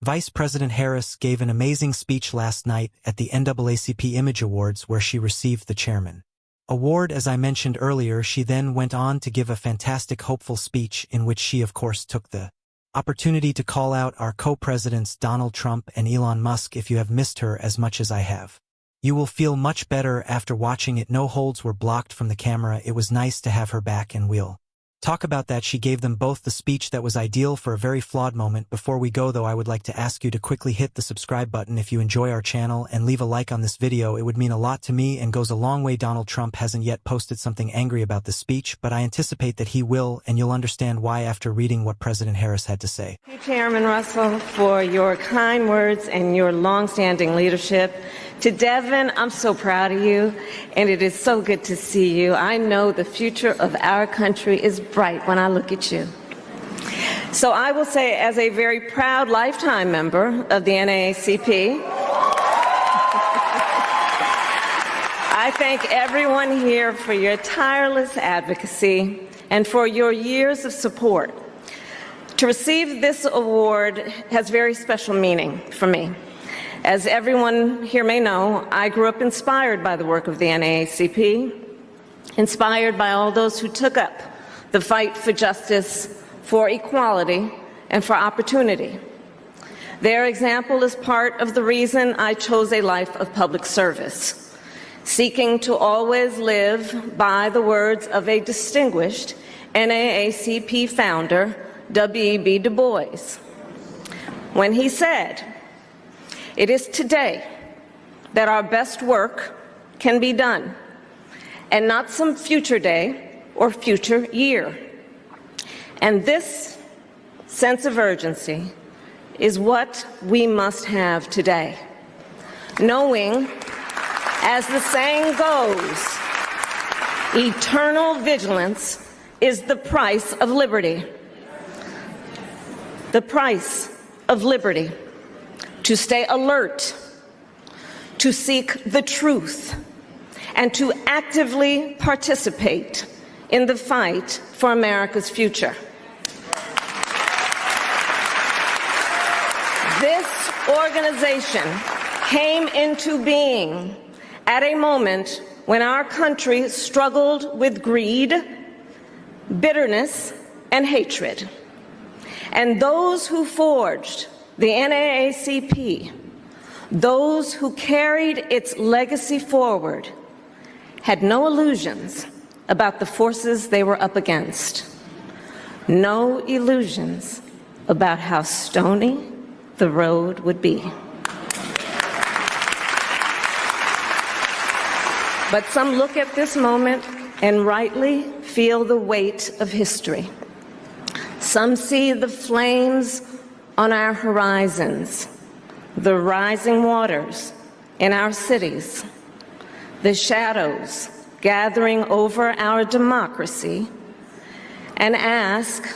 Vice President Harris gave an amazing speech last night at the NAACP Image Awards where she received the chairman award. As I mentioned earlier, she then went on to give a fantastic hopeful speech in which she of course took the opportunity to call out our co-presidents Donald Trump and Elon Musk. If you have missed her as much as I have, you will feel much better after watching it. No holds were blocked from the camera. It was nice to have her back, and we'll talk about that. She gave them both the speech that was ideal for a very flawed moment. Before we go though, I would like to ask you to quickly hit the subscribe button if you enjoy our channel and leave a like on this video. It would mean a lot to me and goes a long way. Donald Trump hasn't yet posted something angry about the speech, but I anticipate that he will, and you'll understand why after reading what President Harris had to say. Thank you, Chairman Russell, for your kind words and your long-standing leadership. To Devin, I'm so proud of you, and it is so good to see you. I know the future of our country is bright when I look at you. So I will say, as a very proud lifetime member of the NAACP, I thank everyone here for your tireless advocacy and for your years of support. To receive this award has very special meaning for me. As everyone here may know, I grew up inspired by the work of the NAACP, inspired by all those who took up the fight for justice, for equality, and for opportunity. Their example is part of the reason I chose a life of public service, seeking to always live by the words of a distinguished NAACP founder, W.E.B. Du Bois, when he said, "It is today that our best work can be done, and not some future day or future year." And this sense of urgency is what we must have today, knowing, as the saying goes, eternal vigilance is the price of liberty. The price of liberty. To stay alert, to seek the truth, and to actively participate in the fight for America's future. This organization came into being at a moment when our country struggled with greed, bitterness, and hatred. And those who forged the NAACP, those who carried its legacy forward, had no illusions about the forces they were up against, no illusions about how stony the road would be. But some look at this moment and rightly feel the weight of history. Some see the flames on our horizons, the rising waters in our cities, the shadows gathering over our democracy, and ask,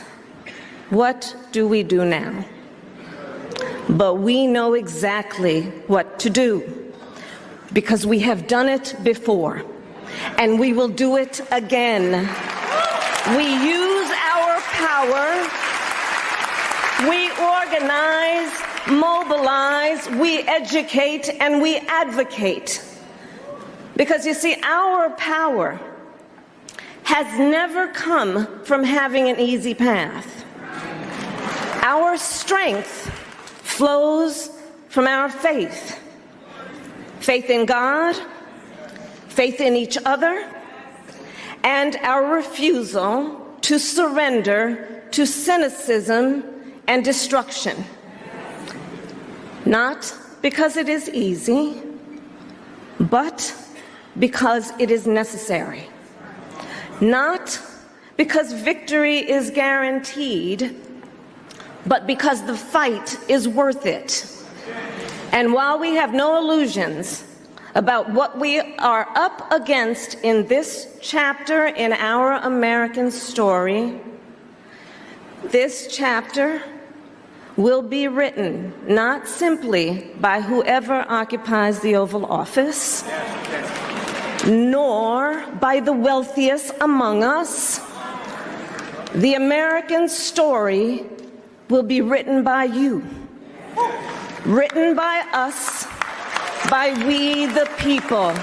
what do we do now? But we know exactly what to do, because we have done it before, and we will do it again. We use our power. We organize, mobilize, we educate, and we advocate. Because you see, our power has never come from having an easy path. Our strength flows from our faith. Faith in God, faith in each other, and our refusal to surrender to cynicism and destruction. Not because it is easy, but because it is necessary. Not because victory is guaranteed, but because the fight is worth it. And while we have no illusions about what we are up against in this chapter in our American story, this chapter will be written not simply by whoever occupies the Oval Office, nor by the wealthiest among us. The American story will be written by you, written by us, by we the people.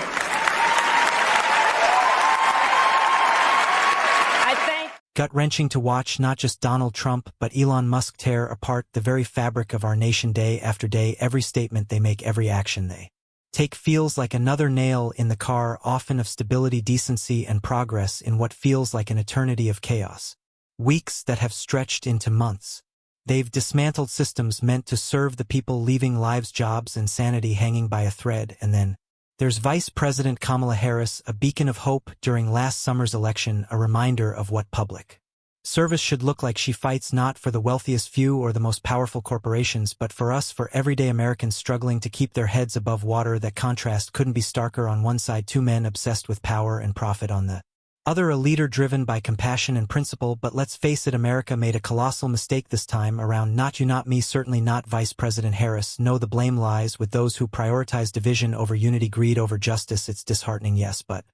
Gut-wrenching to watch not just Donald Trump but Elon Musk tear apart the very fabric of our nation day after day. Every statement they make, every action they take feels like another nail in the car, often of stability, decency, and progress in what feels like an eternity of chaos. Weeks that have stretched into months. They've dismantled systems meant to serve the people, leaving lives, jobs, and sanity hanging by a thread. And then there's Vice President Kamala Harris, a beacon of hope during last summer's election, a reminder of what public service should look like. She fights not for the wealthiest few or the most powerful corporations, but for us, for everyday Americans struggling to keep their heads above water. That contrast couldn't be starker. On one side, two men obsessed with power and profit; on the other, a leader driven by compassion and principle. But let's face it, America made a colossal mistake this time around. Not you, not me, certainly not Vice President Harris. No, the blame lies with those who prioritize division over unity, greed over justice. It's disheartening, yes, but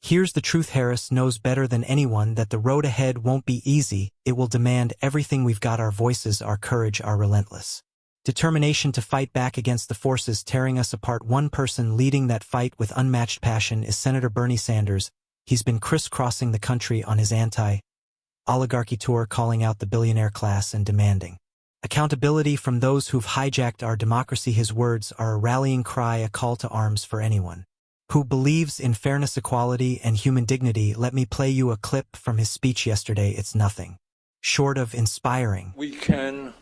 here's the truth. Harris knows better than anyone that the road ahead won't be easy. It will demand everything we've got: our voices, our courage, our relentless determination to fight back against the forces tearing us apart. One person leading that fight with unmatched passion is Senator Bernie Sanders. He's been crisscrossing the country on his anti-oligarchy tour, calling out the billionaire class and demanding accountability from those who've hijacked our democracy. His words are a rallying cry, a call to arms for anyone who believes in fairness, equality, and human dignity. Let me play you a clip from his speech yesterday. It's nothing short of inspiring. We can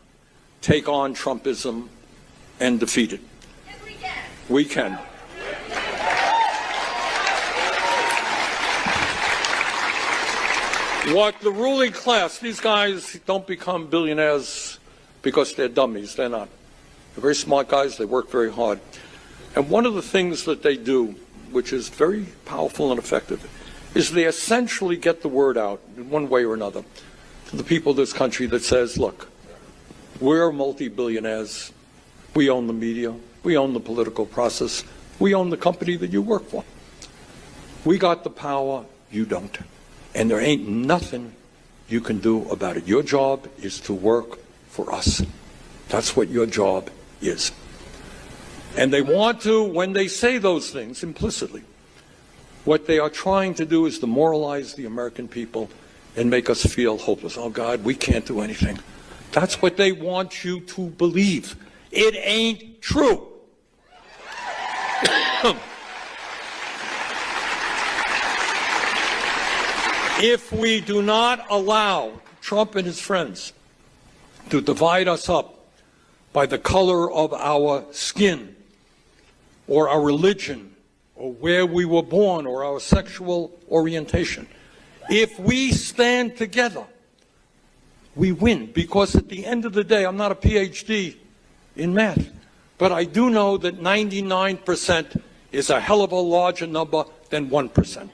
take on Trumpism and defeat it. Yes, we can. We can. What the ruling class, these guys don't become billionaires because they're dummies. They're not. They're very smart guys. They work very hard. And one of the things that they do, which is very powerful and effective, is they essentially get the word out in one way or another to the people of this country that says, look, we're multi-billionaires. We own the media. We own the political process. We own the company that you work for. We got the power. You don't. And there ain't nothing you can do about it. Your job is to work for us. That's what your job is. And they want to, when they say those things implicitly, what they are trying to do is demoralize the American people and make us feel hopeless. Oh, God, we can't do anything. That's what they want you to believe. It ain't true. If we do not allow Trump and his friends to divide us up by the color of our skin or our religion or where we were born or our sexual orientation, if we stand together, we win. Because at the end of the day, I'm not a PhD in math, but I do know that 99% is a hell of a larger number than 1%.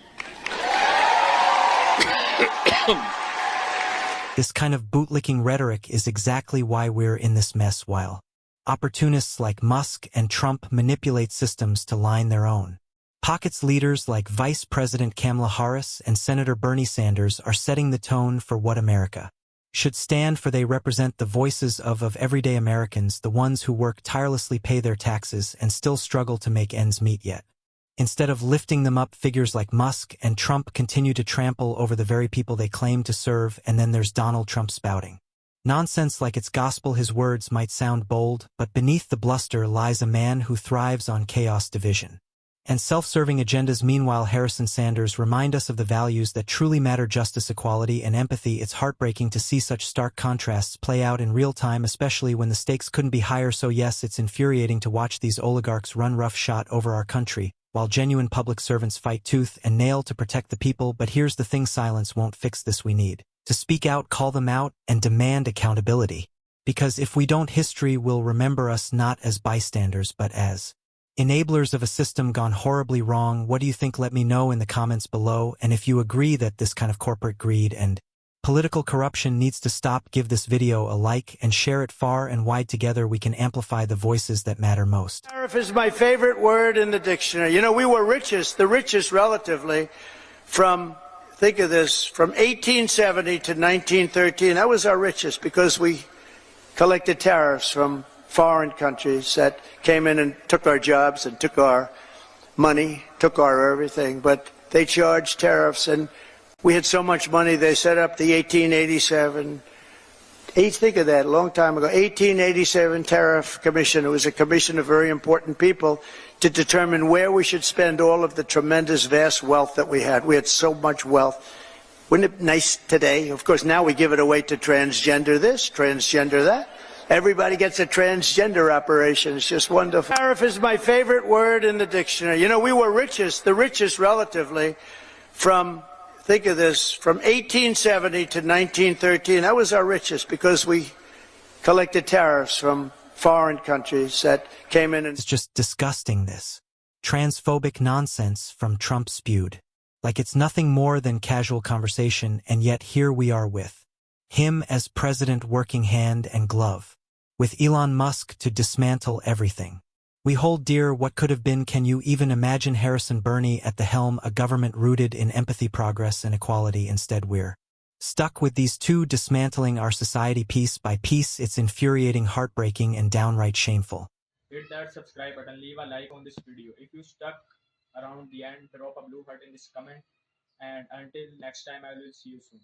This kind of bootlicking rhetoric is exactly why we're in this mess, while opportunists like Musk and Trump manipulate systems to line their own pockets. Leaders like Vice President Kamala Harris and Senator Bernie Sanders are setting the tone for what America should stand for. They represent the voices of everyday Americans, the ones who work tirelessly, pay their taxes, and still struggle to make ends meet. Yet, instead of lifting them up, figures like Musk and Trump continue to trample over the very people they claim to serve. And then there's Donald Trump spouting nonsense like it's gospel. His words might sound bold, but beneath the bluster lies a man who thrives on chaos, division, and self-serving agendas. Meanwhile, Harris and Sanders remind us of the values that truly matter: justice, equality, and empathy. It's heartbreaking to see such stark contrasts play out in real time, especially when the stakes couldn't be higher. So yes, it's infuriating to watch these oligarchs run roughshod over our country, while genuine public servants fight tooth and nail to protect the people. But here's the thing: silence won't fix this. We need to speak out, call them out, and demand accountability. Because if we don't, history will remember us not as bystanders, but as enablers of a system gone horribly wrong. What do you think? Let me know in the comments below. And if you agree that this kind of corporate greed and political corruption needs to stop, give this video a like and share it far and wide. Together we can amplify the voices that matter most. Tariff is my favorite word in the dictionary. You know, we were the richest relatively from, think of this, from 1870 to 1913. That was our richest because we collected tariffs from foreign countries that came in and took our jobs and took our money, took our everything, but they charged tariffs, and we had so much money they set up the 1887, think of that, a long time ago, 1887 Tariff Commission. It was a commission of very important people to determine where we should spend all of the tremendous, vast wealth that we had. We had so much wealth. Wouldn't it be nice today? Of course, now we give it away to transgender this, transgender that. Everybody gets a transgender operation. It's just wonderful. Tariff is my favorite word in the dictionary. You know, we were the richest relatively from, think of this, from 1870 to 1913. That was our richest because we collected tariffs from foreign countries that came in and... It's just disgusting, this transphobic nonsense from Trump spewed. Like it's nothing more than casual conversation, and yet here we are with him as president working hand and glove with Elon Musk to dismantle everything. We hold dear what could have been. Can you even imagine Harrison Burney at the helm, a government rooted in empathy, progress, and equality? Instead, we're stuck with these two dismantling our society piece by piece. It's infuriating, heartbreaking, and downright shameful. Hit that subscribe button, leave a like on this video. If you stuck around the end, drop a blue heart in this comment. And until next time, I will see you soon.